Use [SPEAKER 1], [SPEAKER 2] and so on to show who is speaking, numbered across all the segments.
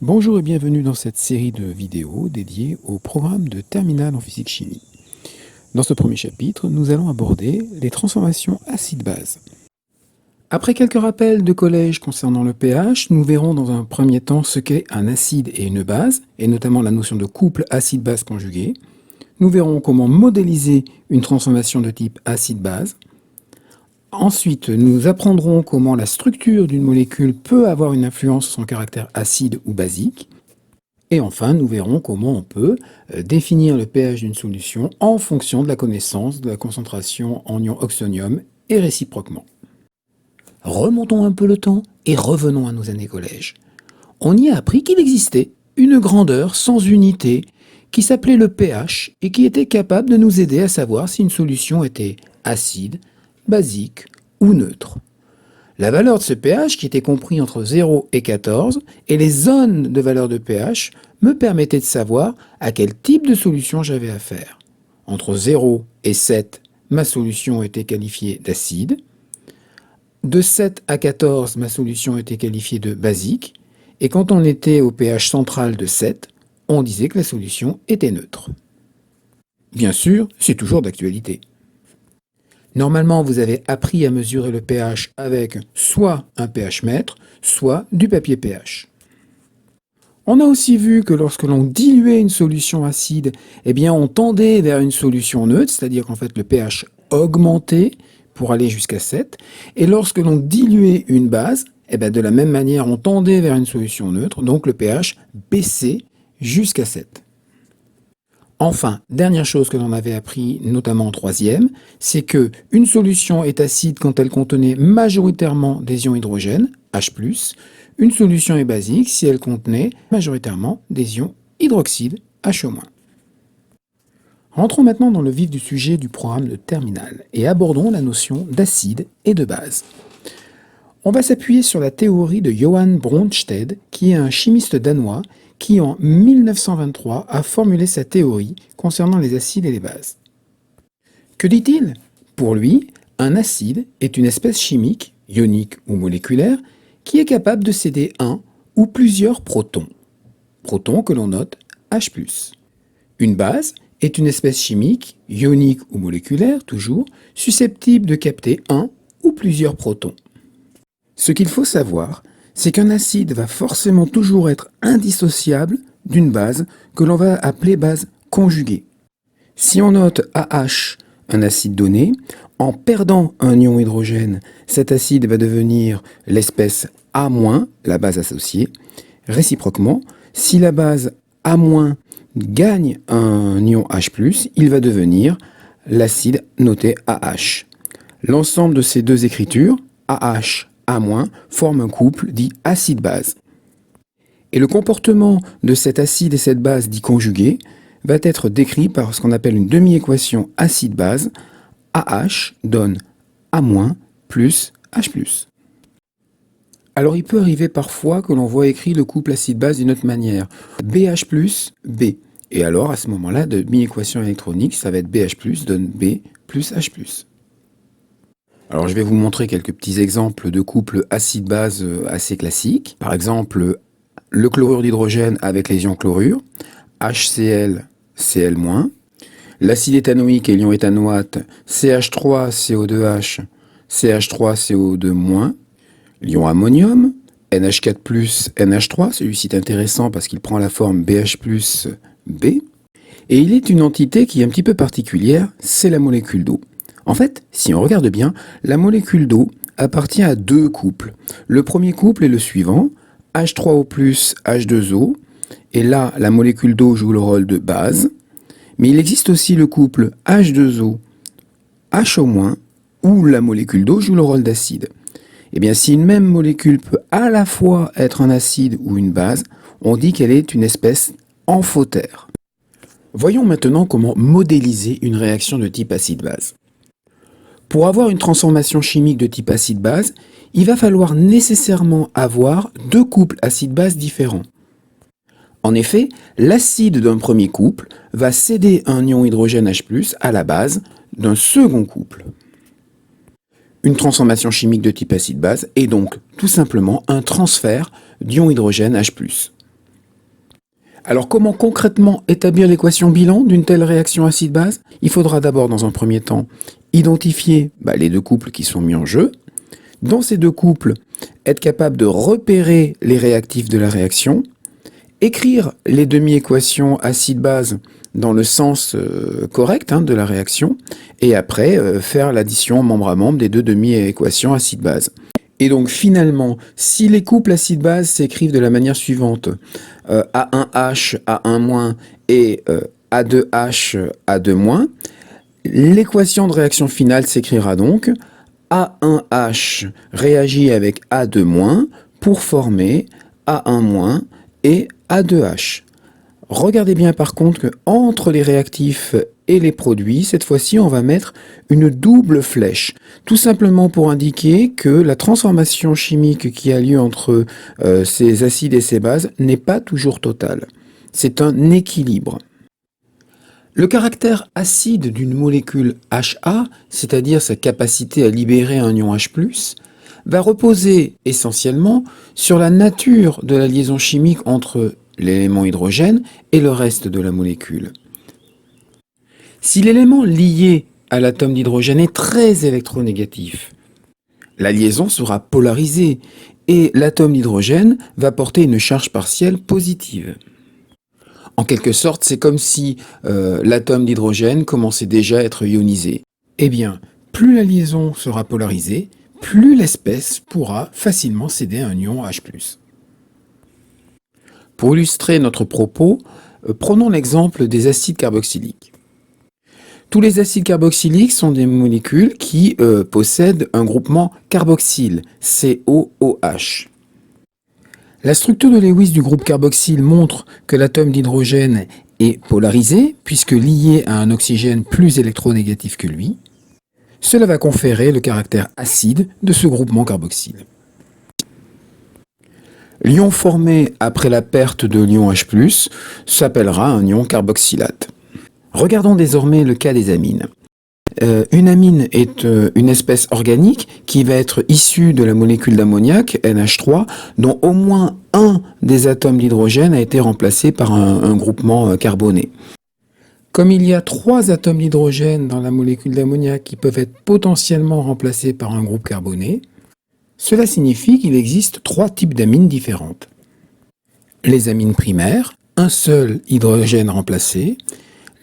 [SPEAKER 1] Bonjour et bienvenue dans cette série de vidéos dédiées au programme de terminale en physique-chimie. Dans ce premier chapitre, nous allons aborder les transformations acide-base. Après quelques rappels de collège concernant le pH, nous verrons dans un premier temps ce qu'est un acide et une base, et notamment la notion de couple acide-base conjugué. Nous verrons comment modéliser une transformation de type acide-base. Ensuite, nous apprendrons comment la structure d'une molécule peut avoir une influence sur son caractère acide ou basique. Et enfin, nous verrons comment on peut définir le pH d'une solution en fonction de la connaissance de la concentration en ion oxonium et réciproquement. Remontons un peu le temps et revenons à nos années collège. On y a appris qu'il existait une grandeur sans unité qui s'appelait le pH et qui était capable de nous aider à savoir si une solution était acide, basique ou neutre. La valeur de ce pH, qui était compris entre 0 et 14, et les zones de valeur de pH me permettaient de savoir à quel type de solution j'avais affaire. Entre 0 et 7, ma solution était qualifiée d'acide. De 7 à 14, ma solution était qualifiée de basique. Et quand on était au pH central de 7, on disait que la solution était neutre. Bien sûr, c'est toujours d'actualité. Normalement, vous avez appris à mesurer le pH avec soit un pH mètre, soit du papier pH. On a aussi vu que lorsque l'on diluait une solution acide, eh bien on tendait vers une solution neutre, c'est-à-dire qu'en fait le pH augmentait pour aller jusqu'à 7, et lorsque l'on diluait une base, eh bien de la même manière on tendait vers une solution neutre, donc le pH baissait jusqu'à 7. Enfin, dernière chose que l'on avait appris, notamment en troisième, c'est que une solution est acide quand elle contenait majoritairement des ions hydrogène, H+. Une solution est basique si elle contenait majoritairement des ions hydroxyde, HO-. Rentrons maintenant dans le vif du sujet du programme de terminale et abordons la notion d'acide et de base. On va s'appuyer sur la théorie de Johann Brønsted, qui est un chimiste danois qui, en 1923, a formulé sa théorie concernant les acides et les bases. Que dit-il? Pour lui, un acide est une espèce chimique, ionique ou moléculaire, qui est capable de céder un ou plusieurs protons. Protons que l'on note H+. Une base est une espèce chimique, ionique ou moléculaire, toujours, susceptible de capter un ou plusieurs protons. Ce qu'il faut savoir, c'est qu'un acide va forcément toujours être indissociable d'une base que l'on va appeler base conjuguée. Si on note AH, un acide donné, en perdant un ion hydrogène, cet acide va devenir l'espèce A-, la base associée. Réciproquement, si la base A- gagne un ion H+, il va devenir l'acide noté AH. L'ensemble de ces deux écritures, AH, A-, forme un couple dit acide-base. Et le comportement de cet acide et cette base dit conjugué va être décrit par ce qu'on appelle une demi-équation acide-base. AH donne A- plus H+. Alors il peut arriver parfois que l'on voit écrit le couple acide-base d'une autre manière. BH plus B. Et alors à ce moment-là, de demi-équation électronique, ça va être BH donne B plus H+. Alors je vais vous montrer quelques petits exemples de couples acide-base assez classiques. Par exemple, le chlorure d'hydrogène avec les ions chlorure, HCl, Cl-. L'acide éthanoïque et l'ion éthanoate, CH3CO2H, CH3CO2-. L'ion ammonium, NH4+, NH3, celui-ci est intéressant parce qu'il prend la forme BH+, B. Et il est une entité qui est un petit peu particulière, c'est la molécule d'eau. En fait, si on regarde bien, la molécule d'eau appartient à deux couples. Le premier couple est le suivant, H3O+, H2O, et là, la molécule d'eau joue le rôle de base. Mais il existe aussi le couple H2O, HO-, où la molécule d'eau joue le rôle d'acide. Eh bien, si une même molécule peut à la fois être un acide ou une base, on dit qu'elle est une espèce amphotère. Voyons maintenant comment modéliser une réaction de type acide-base. Pour avoir une transformation chimique de type acide-base, il va falloir nécessairement avoir deux couples acide-base différents. En effet, l'acide d'un premier couple va céder un ion hydrogène H+ à la base d'un second couple. Une transformation chimique de type acide-base est donc tout simplement un transfert d'ion hydrogène H+. Alors comment concrètement établir l'équation bilan d'une telle réaction acide-base? Il faudra d'abord dans un premier temps identifier les deux couples qui sont mis en jeu. Dans ces deux couples, être capable de repérer les réactifs de la réaction, écrire les demi-équations acide-base dans le sens correct de la réaction, et après faire l'addition membre à membre des deux demi-équations acide-base. Et donc finalement, si les couples acide-base s'écrivent de la manière suivante, A1H, A1- et A2H, A2-, l'équation de réaction finale s'écrira donc A1H réagit avec A2- pour former A1- et A2H. Regardez bien par contre que entre les réactifs et les produits, cette fois-ci on va mettre une double flèche, tout simplement pour indiquer que la transformation chimique qui a lieu entre ces acides et ces bases n'est pas toujours totale. C'est un équilibre. Le caractère acide d'une molécule HA, c'est-à-dire sa capacité à libérer un ion H+, va reposer essentiellement sur la nature de la liaison chimique entre l'élément hydrogène et le reste de la molécule. Si l'élément lié à l'atome d'hydrogène est très électronégatif, la liaison sera polarisée et l'atome d'hydrogène va porter une charge partielle positive. En quelque sorte, c'est comme si l'atome d'hydrogène commençait déjà à être ionisé. Eh bien, plus la liaison sera polarisée, plus l'espèce pourra facilement céder à un ion H+. Pour illustrer notre propos, prenons l'exemple des acides carboxyliques. Tous les acides carboxyliques sont des molécules qui possèdent un groupement carboxyle, COOH. La structure de Lewis du groupe carboxyle montre que l'atome d'hydrogène est polarisé, puisque lié à un oxygène plus électronégatif que lui. Cela va conférer le caractère acide de ce groupement carboxyle. L'ion formé après la perte de l'ion H+, s'appellera un ion carboxylate. Regardons désormais le cas des amines. Une amine est une espèce organique qui va être issue de la molécule d'ammoniac, NH3, dont au moins un des atomes d'hydrogène a été remplacé par un groupement carboné. Comme il y a 3 atomes d'hydrogène dans la molécule d'ammoniac qui peuvent être potentiellement remplacés par un groupe carboné, cela signifie qu'il existe 3 types d'amines différentes. Les amines primaires, un seul hydrogène remplacé,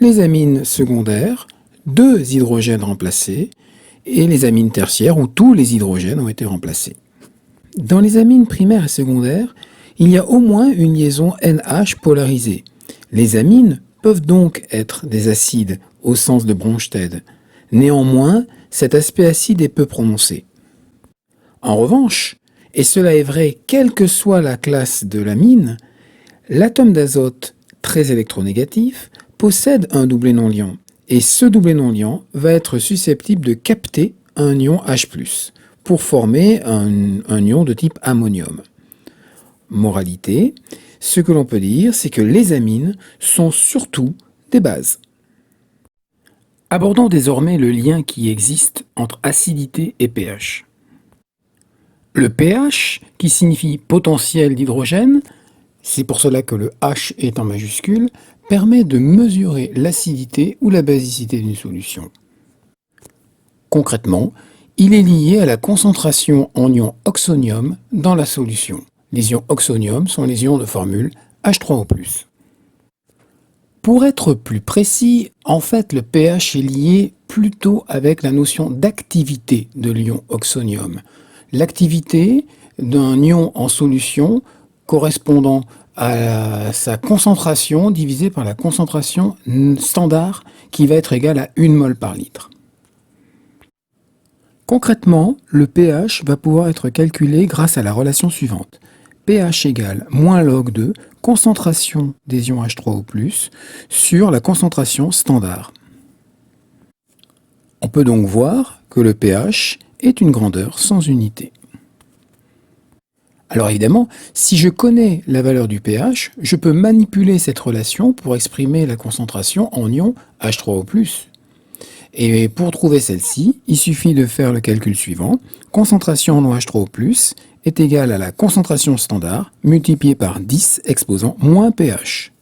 [SPEAKER 1] les amines secondaires, 2 hydrogènes remplacés, et les amines tertiaires où tous les hydrogènes ont été remplacés. Dans les amines primaires et secondaires, il y a au moins une liaison NH polarisée. Les amines peuvent donc être des acides au sens de Bronsted. Néanmoins, cet aspect acide est peu prononcé. En revanche, et cela est vrai quelle que soit la classe de l'amine, l'atome d'azote très électronégatif possède un doublet non-liant, et ce doublet non-liant va être susceptible de capter un ion H+, pour former un ion de type ammonium. Moralité, ce que l'on peut dire, c'est que les amines sont surtout des bases. Abordons désormais le lien qui existe entre acidité et pH. Le pH, qui signifie potentiel d'hydrogène, c'est pour cela que le H est en majuscule, permet de mesurer l'acidité ou la basicité d'une solution. Concrètement, il est lié à la concentration en ion oxonium dans la solution. Les ions oxonium sont les ions de formule H3O+. Pour être plus précis, en fait, le pH est lié plutôt avec la notion d'activité de l'ion oxonium. L'activité d'un ion en solution correspondant à sa concentration divisée par la concentration standard qui va être égale à 1 mol par litre. Concrètement, le pH va pouvoir être calculé grâce à la relation suivante. pH égale moins log de concentration des ions H3O+, sur la concentration standard. On peut donc voir que le pH est une grandeur sans unité. Alors évidemment, si je connais la valeur du pH, je peux manipuler cette relation pour exprimer la concentration en ion H3O+. Et pour trouver celle-ci, il suffit de faire le calcul suivant. Concentration en ion H3O+, est égale à la concentration standard multipliée par 10 exposant moins pH.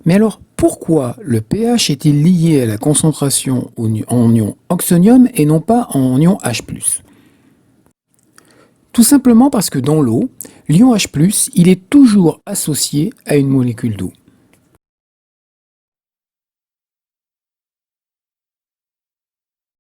[SPEAKER 1] Mais alors, pourquoi le pH est-il lié à la concentration en ion oxonium et non pas en ion H+? Tout simplement parce que dans l'eau, l'ion H+, il est toujours associé à une molécule d'eau.